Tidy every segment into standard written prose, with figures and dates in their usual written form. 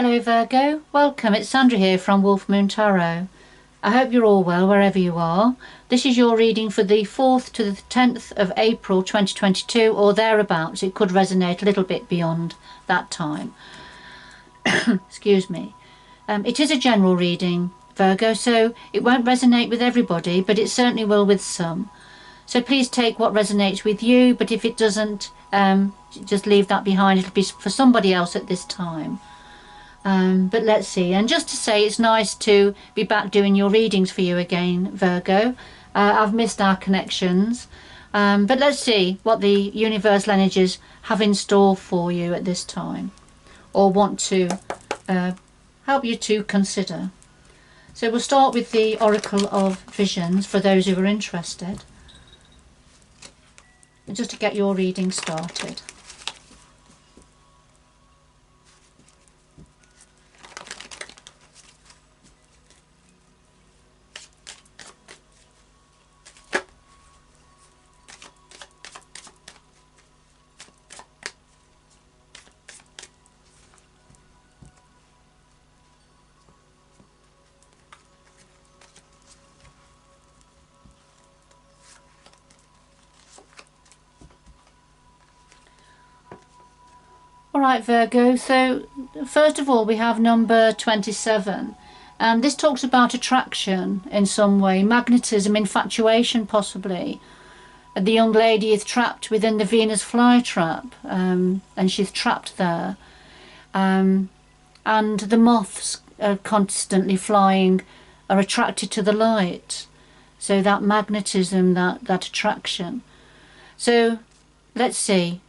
Hello Virgo, welcome. It's Sandra here from Wolf Moon Tarot. I hope you're all well wherever you are. This is your reading for the 4th to the 10th of April 2022 or thereabouts. It could resonate a little bit beyond that time. Excuse me. It is a general reading, Virgo, so it won't resonate with everybody, but it certainly will with some. So please take what resonates with you, but if it doesn't, just leave that behind. It'll be for somebody else at this time. But let's see. And just to say, it's nice to be back doing your readings for you again, Virgo. I've missed our connections. But let's see what the universal energies have in store for you at this time, or want to help you to consider. So we'll start with the Oracle of Visions for those who are interested, just to get your reading started. Alright Virgo, so first of all we have number 27, and this talks about attraction in some way, magnetism, infatuation possibly. The young lady is trapped within the Venus flytrap, and she's trapped there, and the moths are constantly flying, are attracted to the light, so that magnetism, that attraction. So let's see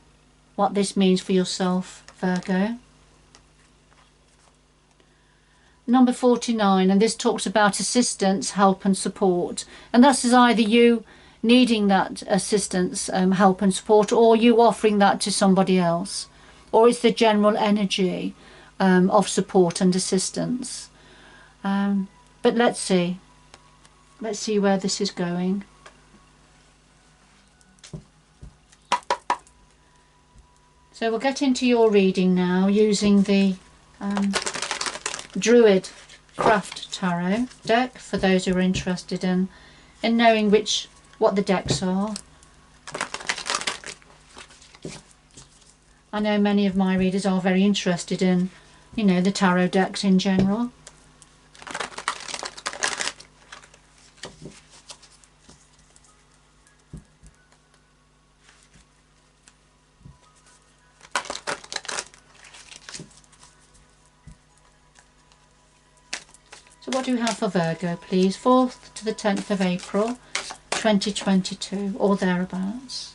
what this means for yourself, Virgo. Number 49, and this talks about assistance, help and support, and this is either you needing that assistance, help and support, or you offering that to somebody else, or it's the general energy of support and assistance. But let's see where this is going. So we'll get into your reading now using the Druid Craft Tarot deck for those who are interested in knowing what the decks are. I know many of my readers are very interested in, the tarot decks in general. So what do we have for Virgo, please? 4th to the 10th of April 2022 or thereabouts.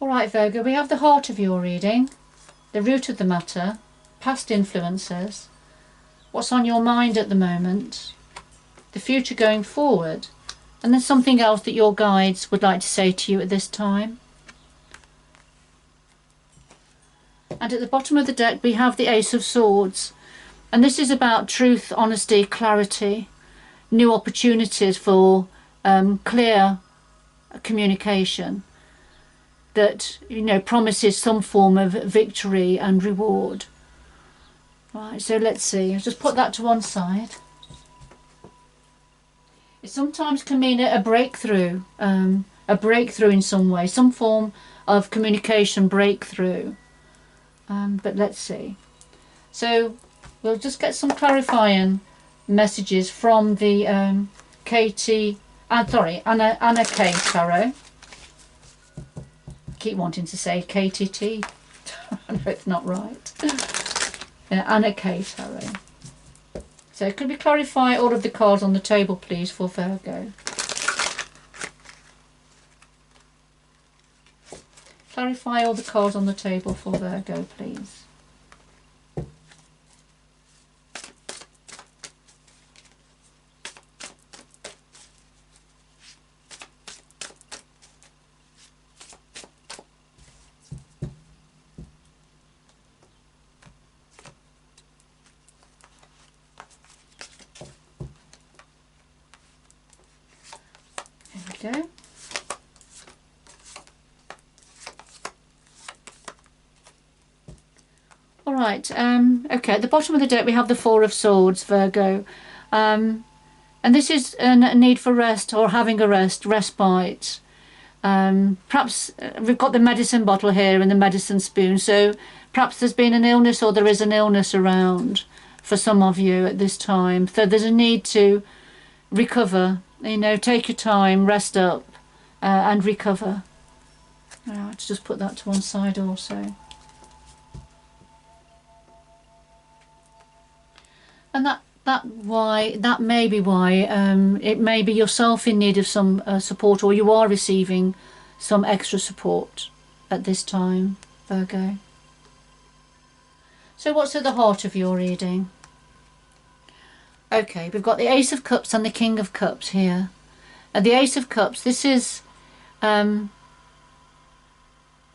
Alright Virgo, we have the heart of your reading, the root of the matter, past influences, what's on your mind at the moment, the future going forward, and then something else that your guides would like to say to you at this time. And at the bottom of the deck we have the Ace of Swords, and this is about truth, honesty, clarity, new opportunities for clear communication that promises some form of victory and reward. Right, so let's see, I'll just put that to one side. It sometimes can mean a breakthrough in some way, some form of communication breakthrough. But let's see. So we'll just get some clarifying messages from the Anna K Tarot. I keep wanting to say KTT. I know it's not right. Anna K Tarot. So could we clarify all of the cards on the table, please, for Virgo? Clarify all the cards on the table for Virgo, please. go. All right, okay, at the bottom of the deck we have the Four of Swords, Virgo. And this is a need for rest or having a respite. Perhaps we've got the medicine bottle here and the medicine spoon, so perhaps there's been an illness or there is an illness around for some of you at this time. So there's a need to recover, you know, take your time, rest up and recover. All right, just put that to one side also. And that may be why it may be yourself in need of some support, or you are receiving some extra support at this time, Virgo. So what's at the heart of your reading? Okay, we've got the Ace of Cups and the King of Cups here. And the Ace of Cups, this is a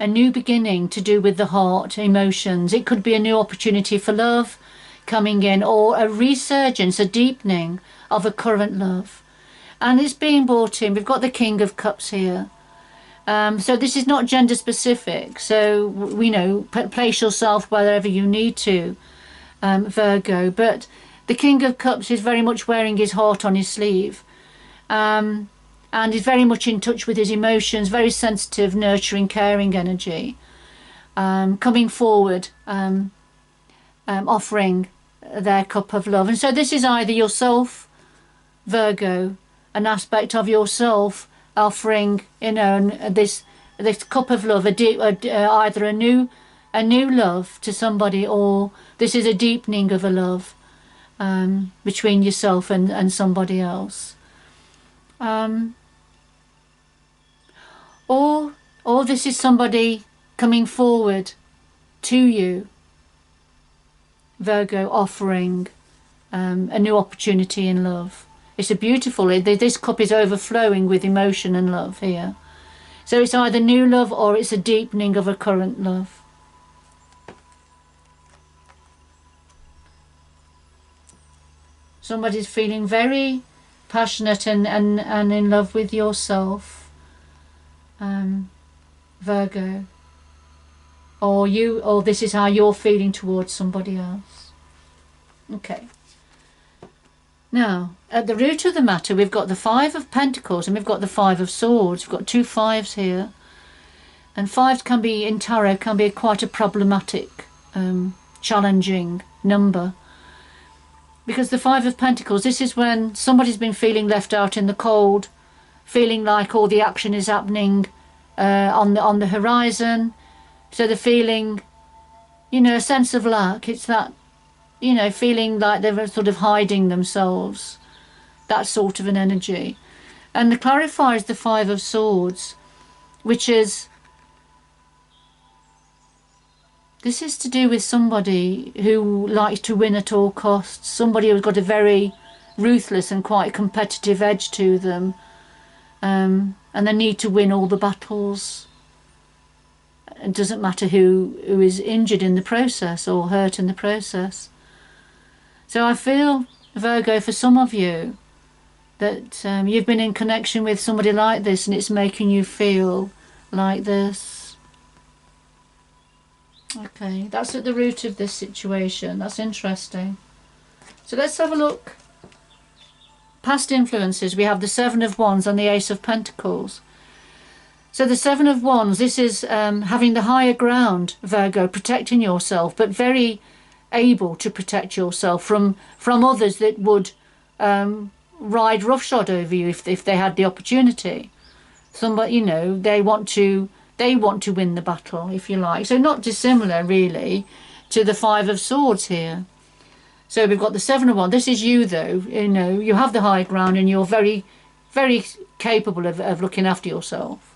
new beginning to do with the heart, emotions. It could be a new opportunity for love coming in, or a resurgence, a deepening of a current love, and it's being brought in. We've got the King of Cups here, so this is not gender specific, so we know, place yourself wherever you need to, Virgo, but the King of Cups is very much wearing his heart on his sleeve, and is very much in touch with his emotions, very sensitive, nurturing, caring energy, coming forward, offering their cup of love. And so this is either yourself, Virgo, an aspect of yourself offering, you know, this cup of love, either a new love to somebody, or this is a deepening of a love between yourself and somebody else, or this is somebody coming forward to you, Virgo, offering a new opportunity in love. It's a beautiful, this cup is overflowing with emotion and love here. So it's either new love or it's a deepening of a current love. Somebody's feeling very passionate and in love with yourself, Virgo. Or this is how you're feeling towards somebody else. Okay. Now, at the root of the matter, we've got the Five of Pentacles and we've got the Five of Swords. We've got two fives here. And fives can be, in tarot, can be quite a problematic, challenging number. Because the Five of Pentacles, this is when somebody's been feeling left out in the cold, feeling like all the action is happening on the horizon. So they're feeling, you know, a sense of lack. It's that, you know, feeling like they're sort of hiding themselves. That sort of an energy. And the clarifier is the Five of Swords, which is, this is to do with somebody who likes to win at all costs. Somebody who's got a very ruthless and quite competitive edge to them. And they need to win all the battles. It doesn't matter who is injured in the process or hurt in the process. So I feel, Virgo, for some of you, that you've been in connection with somebody like this and it's making you feel like this. Okay, that's at the root of this situation. That's interesting. So let's have a look. Past influences. We have the Seven of Wands and the Ace of Pentacles. So the Seven of Wands, this is having the higher ground, Virgo, protecting yourself, but very able to protect yourself from others that would ride roughshod over you if they had the opportunity. Somebody, you know, they want to win the battle, if you like. So not dissimilar, really, to the Five of Swords here. So we've got the Seven of Wands. This is you, though. You know, you have the high ground and you're very, very capable of looking after yourself.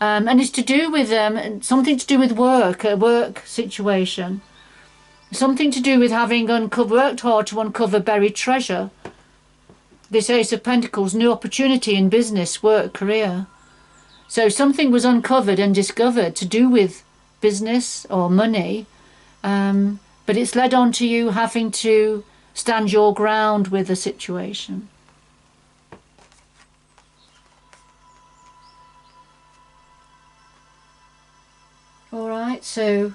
And it's to do with something to do with work, a work situation. Something to do with having worked hard to uncover buried treasure. This Ace of Pentacles, new opportunity in business, work, career. So something was uncovered and discovered to do with business or money, but it's led on to you having to stand your ground with the situation. Right, so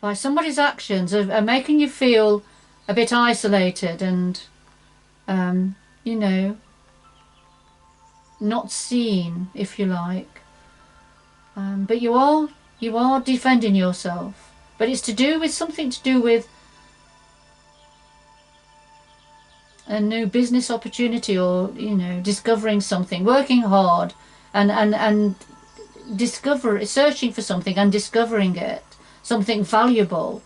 by somebody's actions are making you feel a bit isolated and you know, not seen, if you like. But you are defending yourself. But it's to do with something to do with a new business opportunity, or you know, discovering something, working hard, and searching for something and discovering it, something valuable.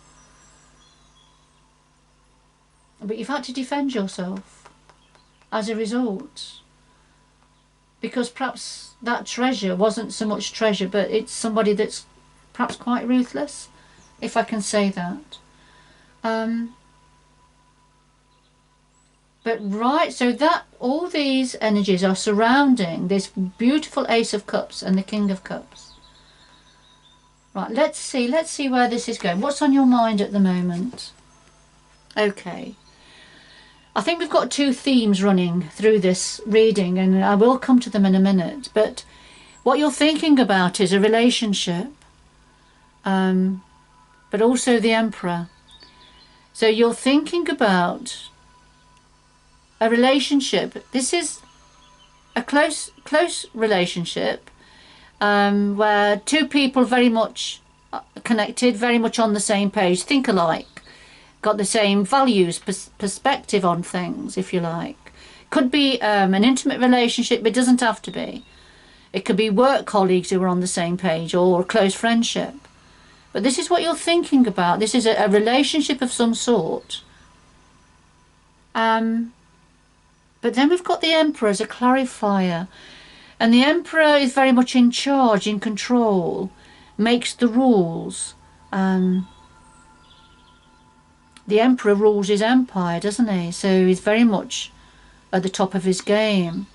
But you've had to defend yourself as a result, because perhaps that treasure wasn't so much treasure, but it's somebody that's perhaps quite ruthless, if I can say that. But right, so that all these energies are surrounding this beautiful Ace of Cups and the King of Cups. Right, let's see where this is going. What's on your mind at the moment? Okay. I think we've got two themes running through this reading, and I will come to them in a minute. But what you're thinking about is a relationship, but also the Emperor. So you're thinking about a relationship. This is a close relationship, where two people very much connected, very much on the same page, think alike, got the same values, perspective on things, if you like. Could be an intimate relationship, but it doesn't have to be. It could be work colleagues who are on the same page, or a close friendship. But this is what you're thinking about. This is a relationship of some sort. But then we've got the Emperor as a clarifier. And the Emperor is very much in charge, in control, makes the rules. The Emperor rules his empire, doesn't he? So he's very much at the top of his game.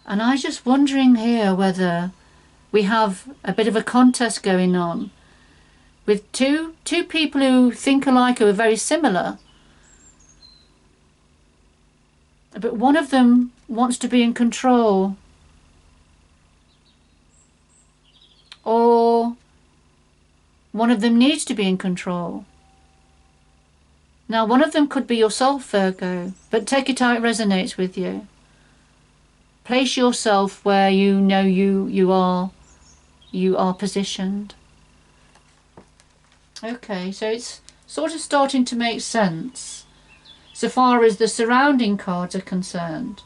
And I'm just wondering here whether we have a bit of a contest going on with two people who think alike, who are very similar. But one of them wants to be in control. Or one of them needs to be in control. Now, one of them could be yourself, Virgo, but take it how it resonates with you. Place yourself where you know you are positioned. Okay, so it's sort of starting to make sense so far as the surrounding cards are concerned.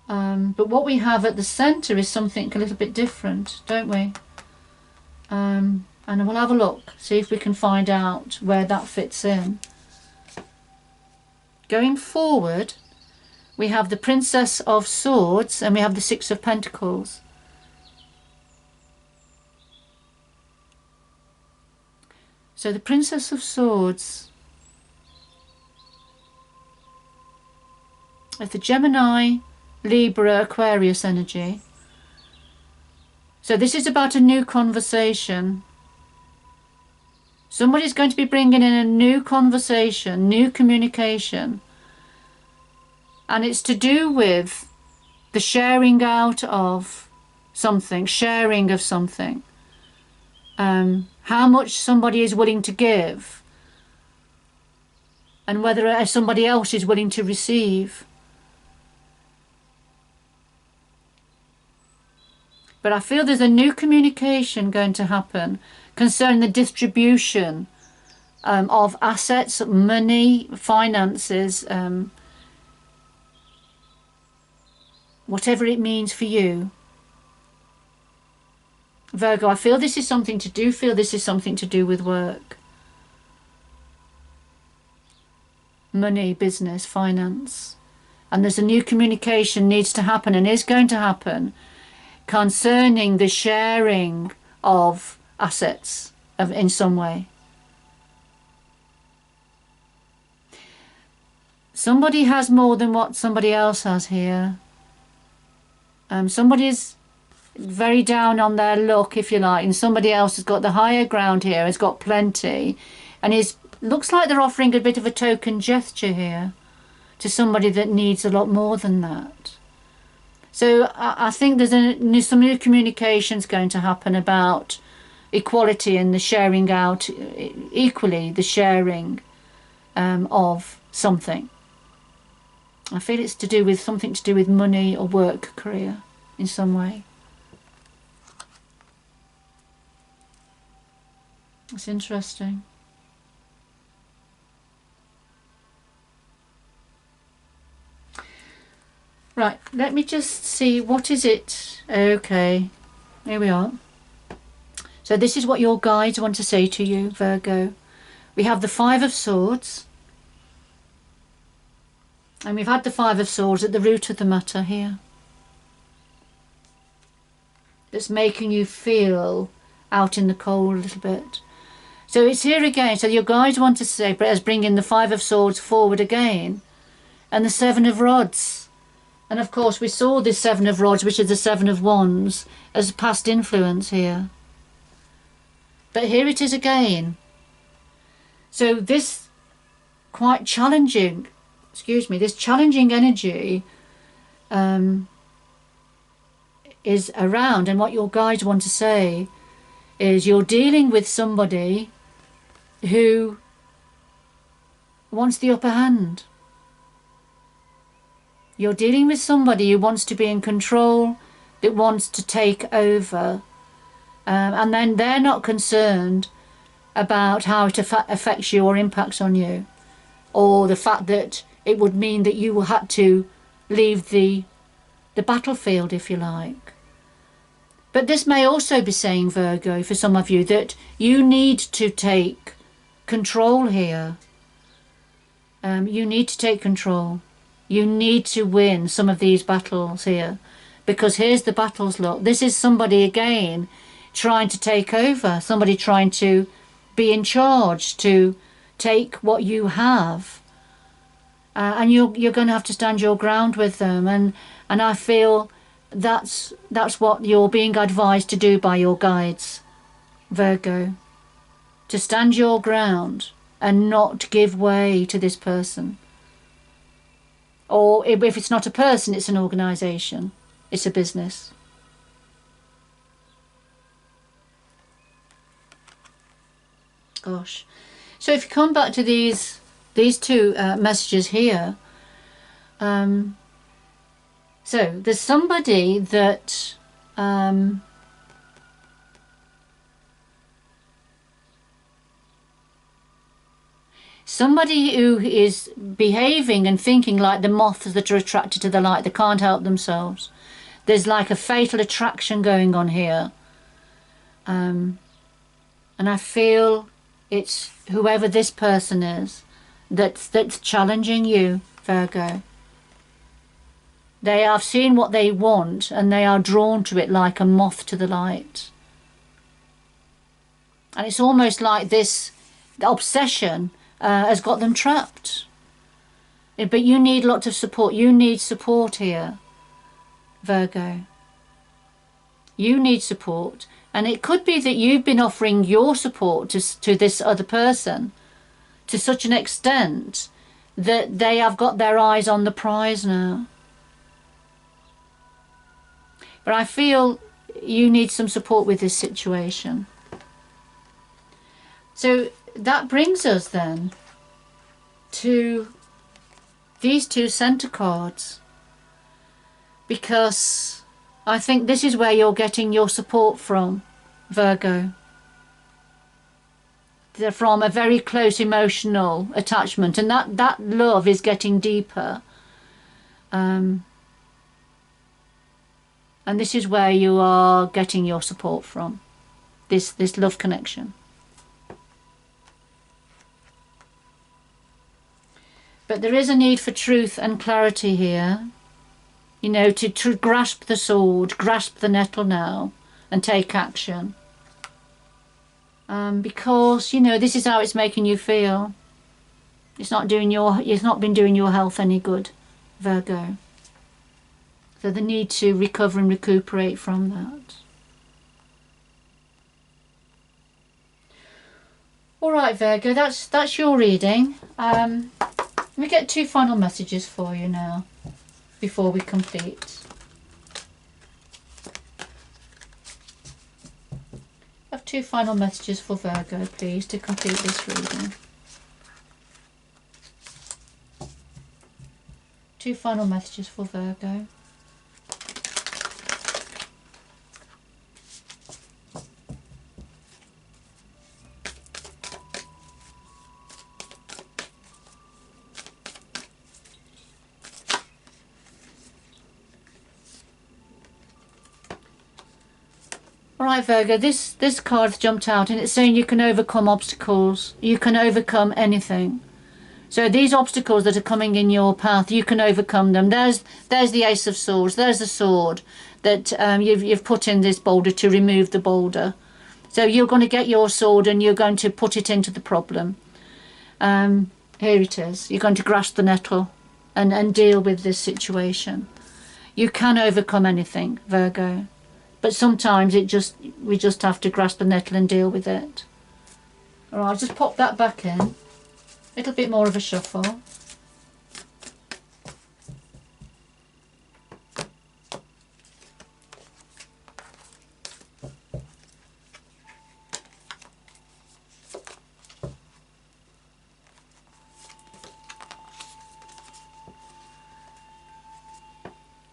But what we have at the centre is something a little bit different, don't we? And we'll have a look, see if we can find out where that fits in. Going forward, we have the Princess of Swords and we have the Six of Pentacles. So the Princess of Swords is the Gemini, Libra, Aquarius energy. So this is about a new conversation. Somebody's going to be bringing in a new conversation, new communication. And it's to do with the sharing out of something, sharing of something. How much somebody is willing to give. And whether somebody else is willing to receive. But I feel there's a new communication going to happen concerning the distribution of assets, money, finances, whatever it means for you. Virgo, I feel this is something to do with work. Money, business, finance. And there's a new communication needs to happen and is going to happen concerning the sharing of assets in some way. Somebody has more than what somebody else has here. Somebody's very down on their luck, if you like, and somebody else has got the higher ground here, has got plenty, and looks like they're offering a bit of a token gesture here to somebody that needs a lot more than that. So I think there's some new communications going to happen about equality and the sharing out, equally the sharing of something. I feel it's to do with something to do with money or work, career in some way. It's interesting. Right, let me just see, what is it? Okay, here we are. So this is what your guides want to say to you, Virgo. We have the Five of Swords. And we've had the Five of Swords at the root of the matter here. That's making you feel out in the cold a little bit. So it's here again. So your guides want to say, as bringing the Five of Swords forward again. And the Seven of Rods. And of course we saw this Seven of Rods, which is the Seven of Wands, as past influence here. But here it is again. So this quite challenging, this challenging energy is around, and what your guides want to say is you're dealing with somebody who wants the upper hand. You're dealing with somebody who wants to be in control, that wants to take over, and then they're not concerned about how it affects you or impacts on you, or the fact that it would mean that you had to leave the battlefield, if you like. But this may also be saying, Virgo, for some of you, that you need to take control here. You need to take control. You need to win some of these battles here, because here's the battles, look. This is somebody again trying to take over, somebody trying to be in charge, to take what you have, and you're going to have to stand your ground with them. And I feel that's what you're being advised to do by your guides, Virgo, to stand your ground and not give way to this person. Or if it's not a person, it's an organisation, it's a business. Gosh. So if you come back to these two messages here, so there's somebody that somebody who is behaving and thinking like the moths that are attracted to the light, they can't help themselves. There's like a fatal attraction going on here, and I feel it's whoever this person is that's challenging you, Virgo. They have seen what they want and they are drawn to it like a moth to the light. And it's almost like this obsession has got them trapped. But you need lots of support. You need support here, Virgo. You need support. And it could be that you've been offering your support to this other person to such an extent that they have got their eyes on the prize now. But I feel you need some support with this situation. So that brings us then to these two center cards, because I think this is where you're getting your support from, Virgo. They're from a very close emotional attachment, and that love is getting deeper. And this is where you are getting your support from, this love connection. But there is a need for truth and clarity here. You know, to grasp the sword, grasp the nettle now, and take action. Because, you know, this is how it's making you feel. It's not been doing your health any good, Virgo. So the need to recover and recuperate from that. All right, Virgo, that's your reading. Let me get two final messages for you now, before we complete. 2 final messages for Virgo, please, to complete this reading. 2 final messages for Virgo. Alright Virgo, this card's jumped out and it's saying you can overcome obstacles. You can overcome anything. So these obstacles that are coming in your path, you can overcome them. There's the Ace of Swords. There's the sword that you've put in this boulder to remove the boulder. So you're going to get your sword and you're going to put it into the problem. Here it is. You're going to grasp the nettle and deal with this situation. You can overcome anything, Virgo. But sometimes we just have to grasp the nettle and deal with it. Alright, I'll just pop that back in. A little bit more of a shuffle.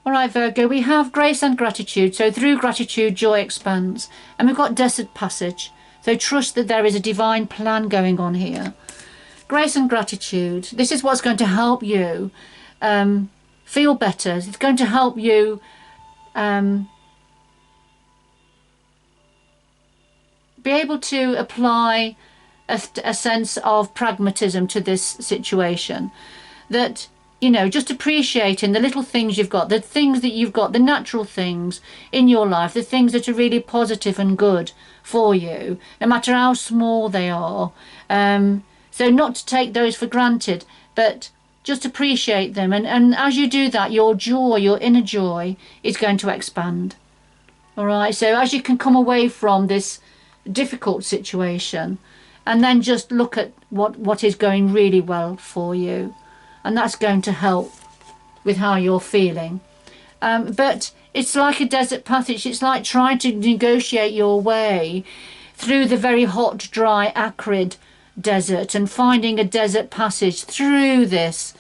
Alright Virgo, we have grace and gratitude. So through gratitude, joy expands. And we've got desert passage. So trust that there is a divine plan going on here. Grace and gratitude. This is what's going to help you feel better. It's going to help you be able to apply a sense of pragmatism to this situation. That, you know, just appreciating the little things you've got, the things that you've got, the natural things in your life, the things that are really positive and good for you, no matter how small they are. So not to take those for granted, but just appreciate them. And as you do that, your joy, your inner joy, is going to expand. All right, so as you can come away from this difficult situation and then just look at what is going really well for you. And that's going to help with how you're feeling. But it's like a desert passage. It's like trying to negotiate your way through the very hot, dry, acrid desert and finding a desert passage through this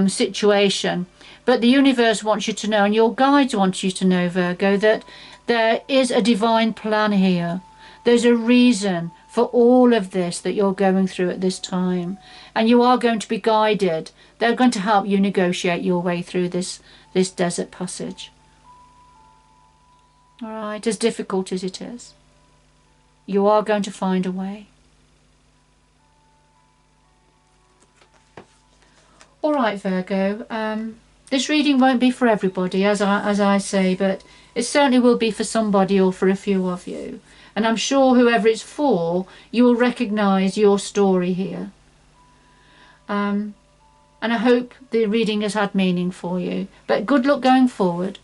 situation. But the universe wants you to know, and your guides want you to know, Virgo, that there is a divine plan here. There's a reason for all of this that you're going through at this time, and you are going to be guided. They're going to help you negotiate your way through this desert passage. All right, as difficult as it is, you are going to find a way. All right, Virgo, this reading won't be for everybody, as I say, but it certainly will be for somebody or for a few of you. And I'm sure whoever it's for, you will recognise your story here. And I hope the reading has had meaning for you. But good luck going forward.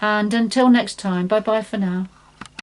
And until next time, bye-bye for now.